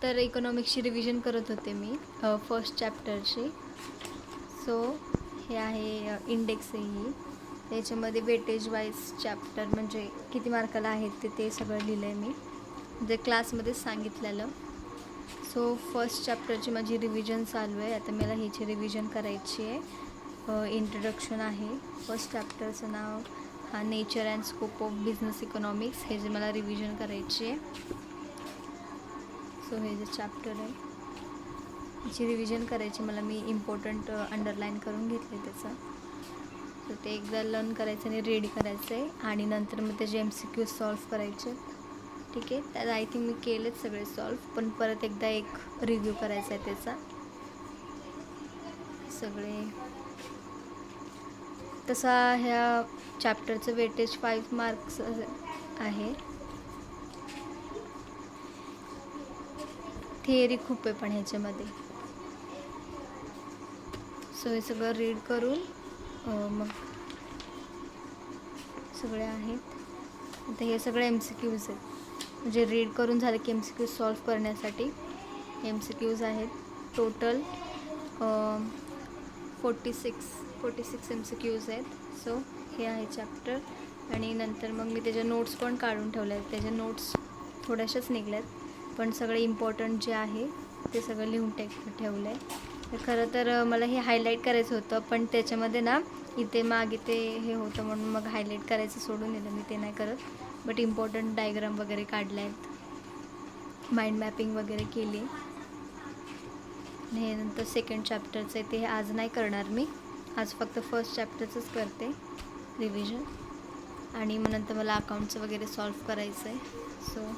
तर इकॉनॉमिक्सची रिव्हिजन करत होते मी फर्स्ट चॅप्टरची. सो हे आहे इंडेक्स आहे ही. त्याच्यामध्ये वेटेज वाईज चॅप्टर म्हणजे किती मार्काला आहेत ते सगळं लिहिलं आहे मी, म्हणजे क्लासमध्येच सांगितलेलं. सो फर्स्ट चॅप्टरची माझी रिव्हिजन चालू आहे. आता मला ह्याची रिव्हिजन करायची आहे. इंट्रोडक्शन आहे फर्स्ट चॅप्टरचं नाव. हा nature and scope of business economics, हे जे मला रिव्हिजन करायची आहे. सो हे जे चॅप्टर आहे ह्याची रिव्हिजन करायची मला. मी इम्पॉर्टंट अंडरलाईन करून घेतले त्याचं. तर ते एकदा लर्न करायचं आणि रीड करायचं आहे आणि नंतर मग त्याचे MCQ सॉल्व करायचे. ठीक आहे, त्यात आय थिंक मी केलेच सगळे सॉल्व, पण परत एकदा एक रिव्ह्यू करायचा आहे त्याचा सगळे. तसा ह्या चॅप्टरचं वेटेज 5 मार्क्स आहे. थिअरी खूप आहे पण ह्याच्यामध्ये. सो हे सगळं रीड करून मग सगळे आहेत. आता हे सगळे MCQs आहेत, म्हणजे रीड करून झालं की MCQ सॉल्व करण्यासाठी MCQs आहेत. टोटल 46 MCQs आहेत. सो हे आहे चॅप्टर. आणि नंतर मग मी त्याच्या नोट्स पण काढून ठेवल्या आहेत. त्याच्या नोट्स थोड्याशाच निघल्यात, पण सगळे इम्पॉर्टंट जे आहे ते सगळं लिहून ठेवलं आहे. तर खरं तर मला हे हायलाईट करायचं होतं, पण त्याच्यामध्ये ना इथे मागे ते हे होतं म्हणून मग हायलाईट करायचं सोडून दिलं, मी ते नाही करत. बट इम्पॉर्टंट डायग्राम वगैरे काढल्या आहेत, माइंड मॅपिंग वगैरे केली. हे नंतर सेकंड चॅप्टरचं आहे ते आज नाही करणार मी. आज फक्त फर्स्ट चॅप्टरचंच करते रिव्हिजन, आणि मग नंतर मला अकाउंटचं वगैरे सॉल्व करायचं आहे. सो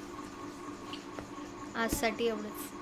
आजसाठी एवढंच.